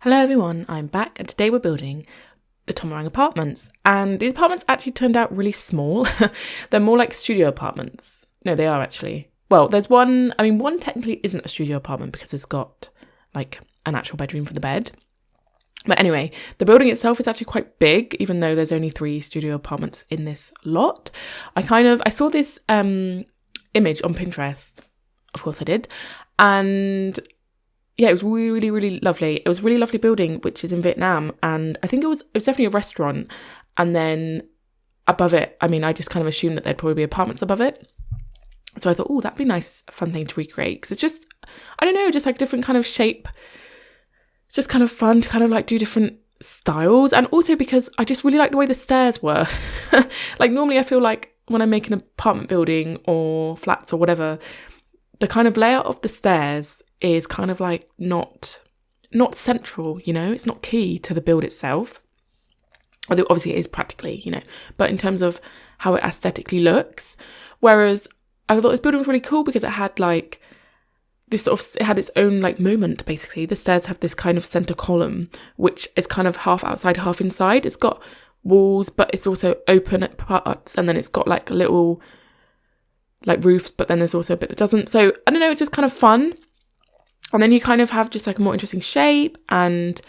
Hello everyone, I'm back and today we're building the Tomarang Apartments, and these apartments actually turned out really small. They're more like studio apartments. No, they are actually. Well, there's one technically isn't a studio apartment because it's got like an actual bedroom for the bed. But anyway, the building itself is actually quite big, even though there's only 3 studio apartments in this lot. I saw this image on Pinterest. Of course I did. And yeah, it was really, really lovely. It was a really lovely building, which is in Vietnam. And I think it was definitely a restaurant. And then above it, I just kind of assumed that there'd probably be apartments above it. So I thought, oh, that'd be a nice, fun thing to recreate. Because it's just, I don't know, just like different kind of shape. It's just kind of fun to kind of like do different styles. And also because I just really like the way the stairs were. Like normally I feel like when I make an apartment building or flats or whatever, the kind of layout of the stairs is kind of like not central, it's not key to the build itself. Although obviously it is practically, but in terms of how it aesthetically looks. Whereas I thought this building was really cool because it had like this it had its own like moment basically. The stairs have this kind of center column, which is kind of half outside, half inside. It's got walls, but it's also open at parts, and then it's got like little like roofs, but then there's also a bit that doesn't. So I don't know, it's just kind of fun. And then you kind of have just like a more interesting shape and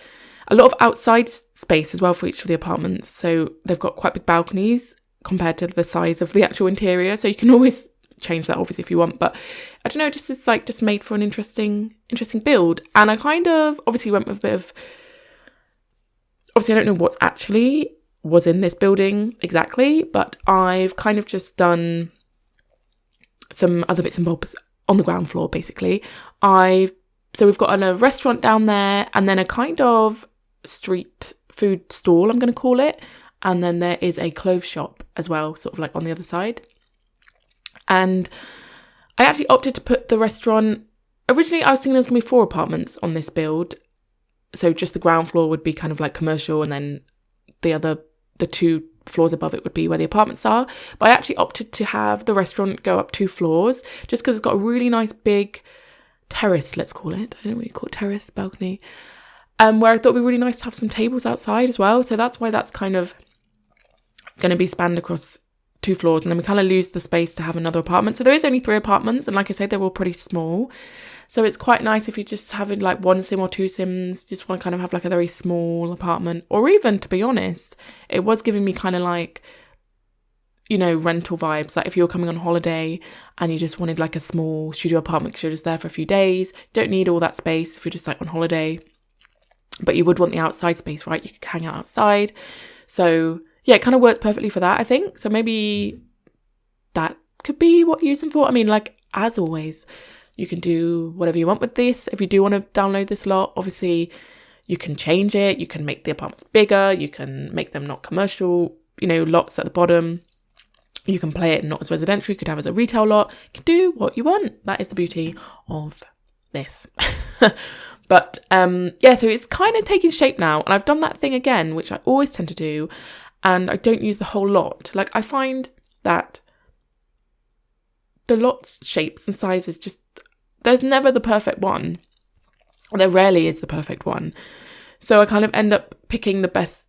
a lot of outside space as well for each of the apartments. So they've got quite big balconies compared to the size of the actual interior. So you can always change that obviously if you want. But I don't know, it's like just made for an interesting build. And I kind of obviously went with a bit of, obviously I don't know what's actually was in this building exactly, but I've kind of just done some other bits and bobs on the ground floor basically. So we've got a restaurant down there and then a kind of street food stall, I'm going to call it. And then there is a clothes shop as well, sort of like on the other side. And I actually opted to put the restaurant, originally I was thinking there was going to be 4 apartments on this build. So just the ground floor would be kind of like commercial and then the 2 floors above it would be where the apartments are. But I actually opted to have the restaurant go up 2 floors just because it's got a really nice big terrace, let's call it. I don't know what you call it, terrace, balcony. Where I thought it would be really nice to have some tables outside as well. So that's why that's kind of going to be spanned across 2 floors. And then we kind of lose the space to have another apartment. So there is only 3 apartments. And like I said, they're all pretty small. So it's quite nice if you're just having like 1 sim or 2 sims, just want to kind of have like a very small apartment. Or even, to be honest, it was giving me kind of like, rental vibes. Like if you're coming on holiday and you just wanted like a small studio apartment because you're just there for a few days, don't need all that space if you're just like on holiday. But you would want the outside space, right? You could hang out outside. So yeah, it kind of works perfectly for that, I think. So maybe that could be what you use them for. Like as always, you can do whatever you want with this. If you do want to download this lot, obviously you can change it. You can make the apartments bigger. You can make them not commercial, lots at the bottom. You can play it not as residential. You could have it as a retail lot. You can do what you want. That is the beauty of this. But so it's kind of taking shape now. And I've done that thing again, which I always tend to do. And I don't use the whole lot. Like I find that the lot shapes and sizes there's never the perfect one. There rarely is the perfect one. So I kind of end up picking the best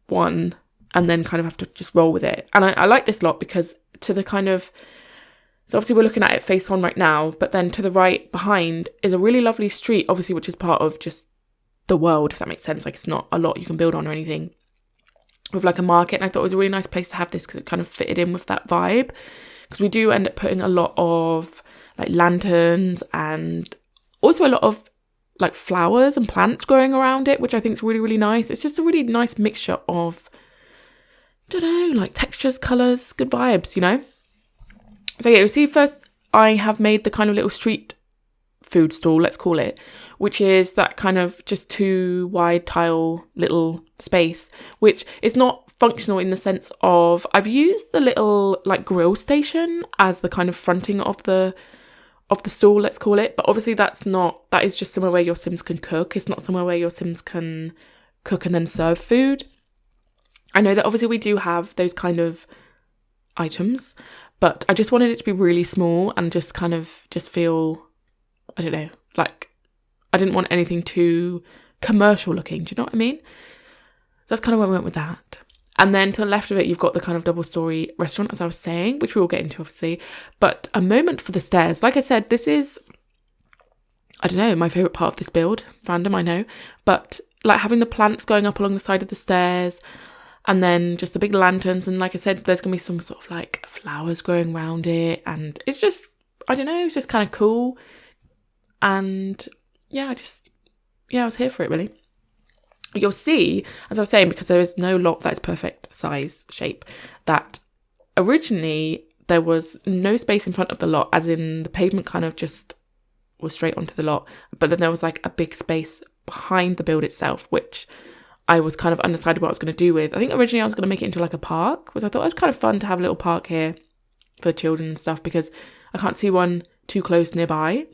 one and then kind of have to just roll with it. And I like this lot because so obviously we're looking at it face on right now, but then to the right behind is a really lovely street, obviously, which is part of just the world, if that makes sense. Like it's not a lot you can build on or anything, with like a market. And I thought it was a really nice place to have this because it kind of fitted in with that vibe. Because we do end up putting a lot of like lanterns and also a lot of like flowers and plants growing around it, which I think is really, really nice. It's just a really nice mixture of, like textures, colours, good vibes, So yeah, you see, first I have made the kind of little street food stall, let's call it, which is that kind of just 2 wide tile little space, which is not functional in the sense of I've used the little like grill station as the kind of fronting of the stall, let's call it. But obviously that is just somewhere where your Sims can cook. It's not somewhere where your Sims can cook and then serve food. I know that obviously we do have those kind of items, but I just wanted it to be really small and just kind of just feel, I don't know, like I didn't want anything too commercial looking. Do you know what I mean? That's kind of where we went with that. And then to the left of it, you've got the kind of double-storey restaurant, as I was saying, which we will get into, obviously. But a moment for the stairs. Like I said, this is, I don't know, my favourite part of this build. Random, I know. But like having the plants going up along the side of the stairs, and then just the big lanterns. And like I said, there's going to be some sort of like flowers growing around it. And it's just, I don't know, it's just kind of cool. And yeah, I was here for it, really. You'll see, as I was saying, because there is no lot that is perfect size, shape, that originally there was no space in front of the lot, as in the pavement kind of just was straight onto the lot. But then there was like a big space behind the build itself, which I was kind of undecided what I was going to do with. I think originally I was going to make it into like a park, which I thought it was kind of fun to have a little park here for the children and stuff, because I can't see one too close nearby,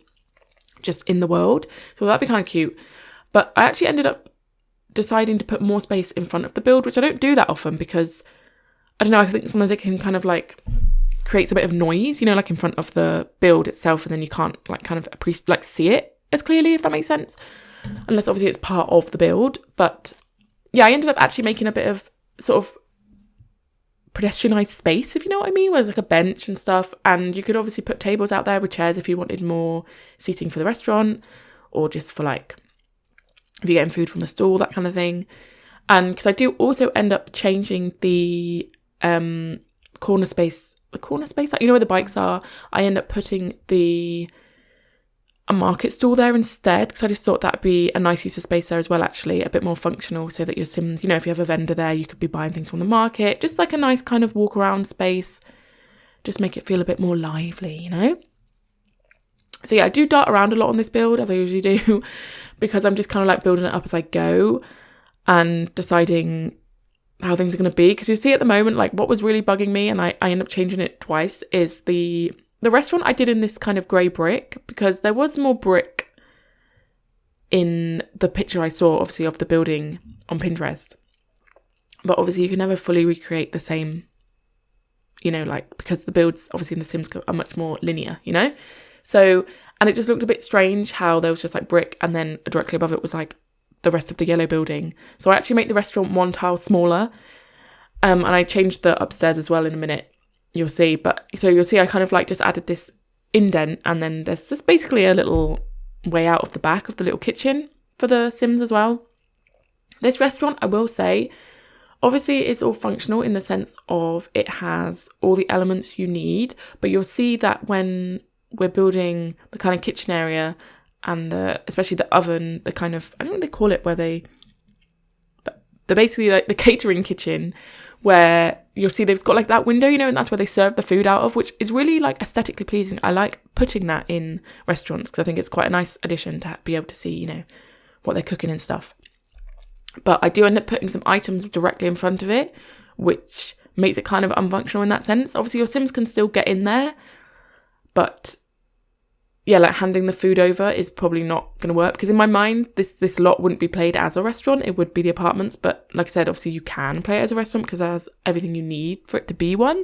just in the world. So that'd be kind of cute. But I actually ended up deciding to put more space in front of the build, which I don't do that often because, I don't know, I think sometimes it can kind of like creates a bit of noise, you know, like in front of the build itself, and then you can't like kind of see it as clearly, if that makes sense, unless obviously it's part of the build. But yeah, I ended up actually making a bit of sort of pedestrianised space, if you know what I mean, where there's like a bench and stuff, and you could obviously put tables out there with chairs if you wanted more seating for the restaurant, or just for like if you're getting food from the stall, that kind of thing. And because I do also end up changing the corner space, like, you know where the bikes are, I end up putting a market stall there instead, because I just thought that'd be a nice use of space there as well, actually, a bit more functional, so that your Sims, you know, if you have a vendor there, you could be buying things from the market, just like a nice kind of walk around space, just make it feel a bit more lively, you know? So yeah, I do dart around a lot on this build, as I usually do, because I'm just kind of like building it up as I go and deciding how things are going to be. Because you see at the moment, like what was really bugging me, and I end up changing it twice, is the restaurant I did in this kind of grey brick, because there was more brick in the picture I saw, obviously, of the building on Pinterest. But obviously you can never fully recreate the same, you know, like, because the builds obviously in The Sims are much more linear, you know? So, and it just looked a bit strange how there was just like brick, and then directly above it was like the rest of the yellow building. So I actually made the restaurant one tile smaller, and I changed the upstairs as well in a minute, you'll see. But so you'll see I kind of like just added this indent, and then there's just basically a little way out of the back of the little kitchen for the Sims as well. This restaurant, I will say, obviously it's all functional in the sense of it has all the elements you need, but you'll see that when we're building the kind of kitchen area and especially the oven, the kind of, I don't know what they call it, where they're basically like the catering kitchen, where you'll see they've got like that window, you know, and that's where they serve the food out of, which is really like aesthetically pleasing. I like putting that in restaurants because I think it's quite a nice addition to be able to see, you know, what they're cooking and stuff. But I do end up putting some items directly in front of it, which makes it kind of unfunctional in that sense. Obviously your Sims can still get in there, but yeah, like handing the food over is probably not going to work, because in my mind, this lot wouldn't be played as a restaurant. It would be the apartments. But like I said, obviously you can play it as a restaurant because it has everything you need for it to be one.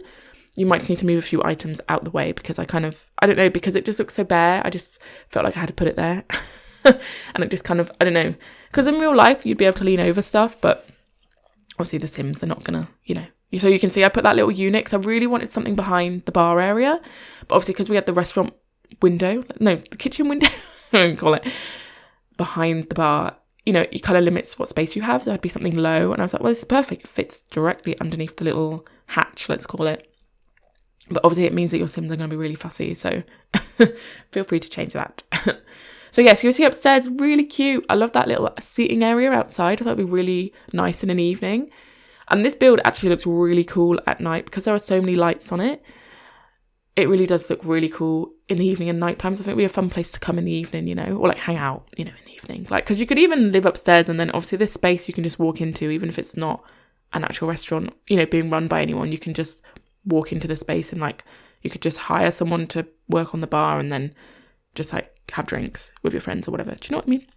You might need to move a few items out the way, because I don't know, because it just looks so bare. I just felt like I had to put it there. And it just kind of, I don't know, because in real life, you'd be able to lean over stuff. But obviously the Sims, they're not going to, you know. So you can see I put that little unit because I really wanted something behind the bar area. But obviously because we had the restaurant window, no, the kitchen window, I don't call it, behind the bar, you know, it kind of limits what space you have. So it'd be something low. And I was like, well, this is perfect. It fits directly underneath the little hatch, let's call it. But obviously it means that your Sims are going to be really fussy. So feel free to change that. So yes, you'll see upstairs, really cute. I love that little seating area outside. I thought it'd be really nice in an evening. And this build actually looks really cool at night because there are so many lights on it. It really does look really cool in the evening and night times. I think it'd be a fun place to come in the evening, you know, or like hang out, you know, in the evening. Like, because you could even live upstairs, and then obviously this space you can just walk into, even if it's not an actual restaurant, you know, being run by anyone. You can just walk into the space, and like you could just hire someone to work on the bar and then just like have drinks with your friends or whatever. Do you know what I mean?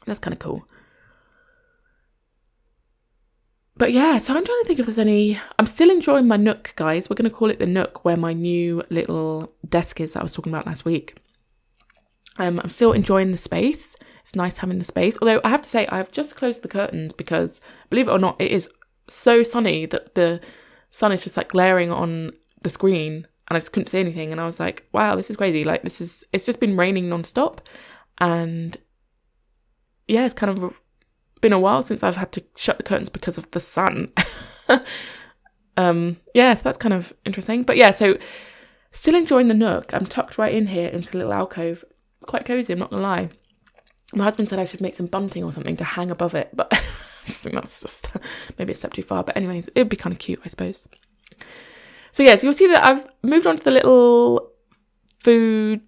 That's kind of cool. But yeah, so I'm trying to think if there's any. I'm still enjoying my nook, guys. We're going to call it the nook, where my new little desk is that I was talking about last week. I'm still enjoying the space. it's nice having the space. Although I have to say, I've just closed the curtains because, believe it or not, it is so sunny that the sun is just like glaring on the screen and I just couldn't see anything. And I was like, wow, this is crazy. Like it's just been raining nonstop. And yeah, it's kind of been a while since I've had to shut the curtains because of the sun. So that's kind of interesting. But yeah, so still enjoying the nook. I'm tucked right in here into a little alcove. It's quite cozy, I'm not gonna lie. My husband said I should make some bunting or something to hang above it, but I just think that's just maybe a step too far. But anyways, it'd be kind of cute, I suppose. So yeah, so you'll see that I've moved on to the little the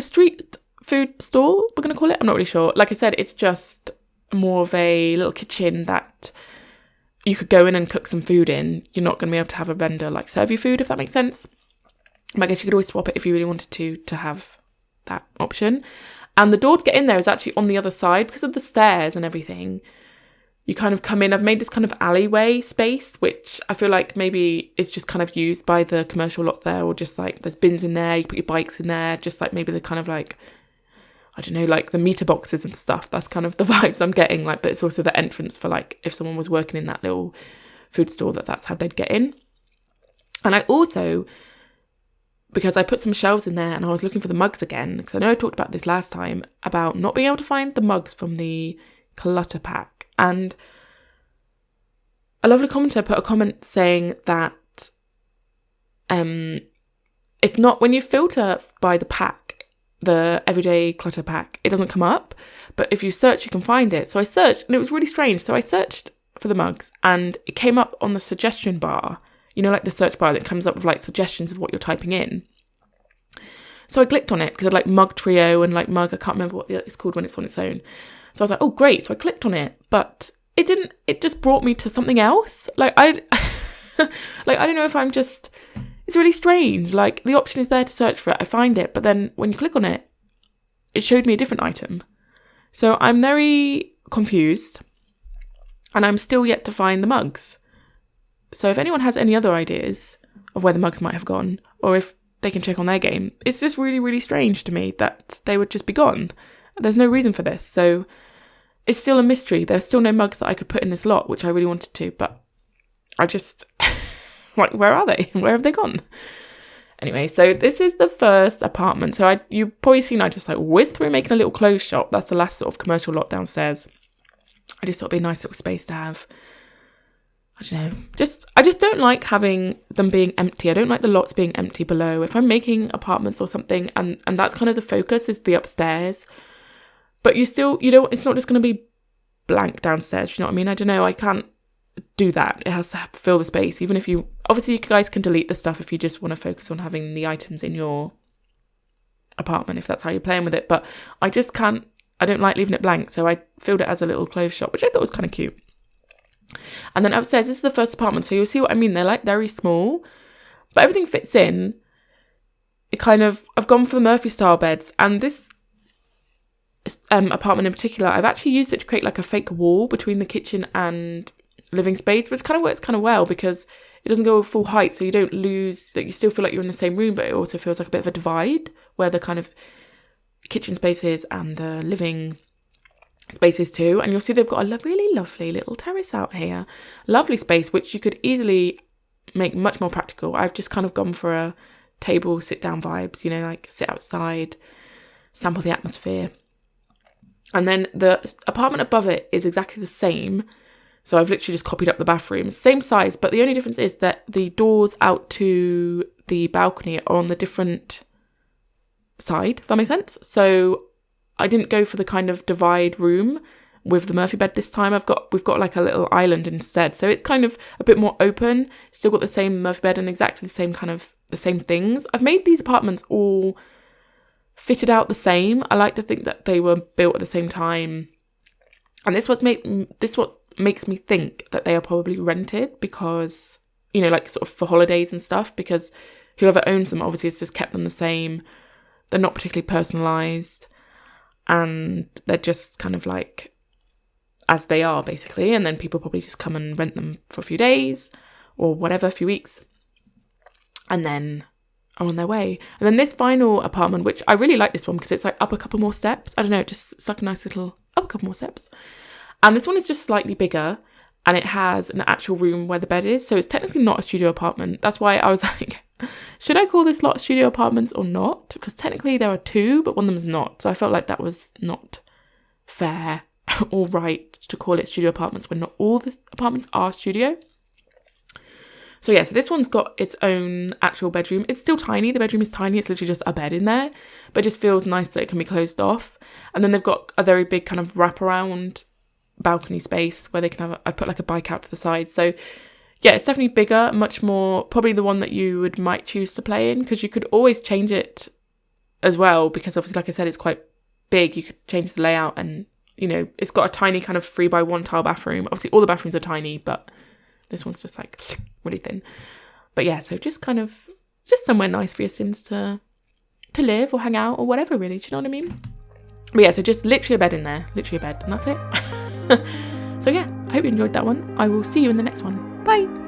street food stall, we're going to call it. I'm not really sure. Like I said, it's just more of a little kitchen that you could go in and cook some food in. You're not going to be able to have a vendor like serve you food, if that makes sense. But I guess you could always swap it if you really wanted to have that option. And the door to get in there is actually on the other side because of the stairs and everything. You kind of come in. I've made this kind of alleyway space, which I feel like maybe is just kind of used by the commercial lots there, or just like there's bins in there, you put your bikes in there, just like maybe the kind of like, I don't know, like the meter boxes and stuff. That's kind of the vibes I'm getting. Like, but it's also the entrance for like if someone was working in that little food store, that's how they'd get in. And I also, because I put some shelves in there and I was looking for the mugs again, because I know I talked about this last time, about not being able to find the mugs from the clutter pack. And a lovely commenter put a comment saying that it's not, when you filter by the pack, the everyday clutter pack, it doesn't come up. But if you search, you can find it. So I searched and it was really strange. So I searched for the mugs and it came up on the suggestion bar. You know, like the search bar that comes up with like suggestions of what you're typing in. So I clicked on it because I'd like mug trio and like mug, I can't remember what it's called when it's on its own. So I was like, oh great. So I clicked on it, but it didn't, it just brought me to something else. Like I don't know if I'm just, it's really strange. Like the option is there to search for it. I find it, but then when you click on it, it showed me a different item. So I'm very confused and I'm still yet to find the mugs. So if anyone has any other ideas of where the mugs might have gone, or if they can check on their game, it's just really, really strange to me that they would just be gone. There's no reason for this. So it's still a mystery. There's still no mugs that I could put in this lot, which I really wanted to, but I just, like, where are they? Where have they gone? Anyway, so this is the first apartment. So you've probably seen I just like whizzed through making a little clothes shop. That's the last sort of commercial lot downstairs. I just thought it'd be a nice little space to have. I don't know. I just don't like having them being empty. I don't like the lots being empty below. If I'm making apartments or something, and that's kind of the focus is the upstairs. But it's not just going to be blank downstairs. You know what I mean? I don't know. I can't do that. It has to fill the space. Even if obviously you guys can delete the stuff if you just want to focus on having the items in your apartment, if that's how you're playing with it. But I just can't, I don't like leaving it blank. So I filled it as a little clothes shop, which I thought was kind of cute. And then upstairs, this is the first apartment. So you'll see what I mean. They're like very small, but everything fits in. I've gone for the Murphy style beds, and this apartment in particular, I've actually used it to create like a fake wall between the kitchen and living space, which kind of works kind of well because it doesn't go full height, so you don't lose, like you still feel like you're in the same room, but it also feels like a bit of a divide where the kind of kitchen space is and the living spaces too. And you'll see they've got a really lovely little terrace out here, lovely space which you could easily make much more practical. I've just kind of gone for a table sit down vibes, you know, like sit outside, sample the atmosphere. And then the apartment above it is exactly the same. So I've literally just copied up the bathroom. Same size, but the only difference is that the doors out to the balcony are on the different side, if that makes sense. So I didn't go for the kind of divide room with the Murphy bed this time. We've got like a little island instead. So it's kind of a bit more open. Still got the same Murphy bed and exactly the same things. I've made these apartments all fitted out the same. I like to think that they were built at the same time. And this what makes me think that they are probably rented because, you know, like sort of for holidays and stuff, because whoever owns them obviously has just kept them the same. They're not particularly personalised and they're just kind of like as they are basically. And then people probably just come and rent them for a few days or whatever, a few weeks. And then are on their way. And then this final apartment, which I really like this one because it's like up a couple more steps. I don't know, it's like a nice little up a couple more steps. And this one is just slightly bigger, and it has an actual room where the bed is. So it's technically not a studio apartment. That's why I was like, should I call this lot studio apartments or not? Because technically there are two, but one of them is not. So I felt like that was not fair or right to call it studio apartments when not all the apartments are studio. So yeah, so this one's got its own actual bedroom. It's still tiny. The bedroom is tiny. It's literally just a bed in there, but it just feels nice that it can be closed off. And then they've got a very big kind of wraparound balcony space where they can have, I put like a bike out to the side. So yeah, it's definitely bigger, much more, probably the one that you might choose to play in, because you could always change it as well, because obviously, like I said, it's quite big. You could change the layout, and, you know, it's got a tiny kind of 3x1 tile bathroom. Obviously, all the bathrooms are tiny, but this one's just like really thin. But yeah, so just kind of, just somewhere nice for your Sims to live or hang out or whatever, really. Do you know what I mean? But yeah, so just literally a bed in there, literally a bed, and that's it. So yeah, I hope you enjoyed that one. I will see you in the next one. Bye.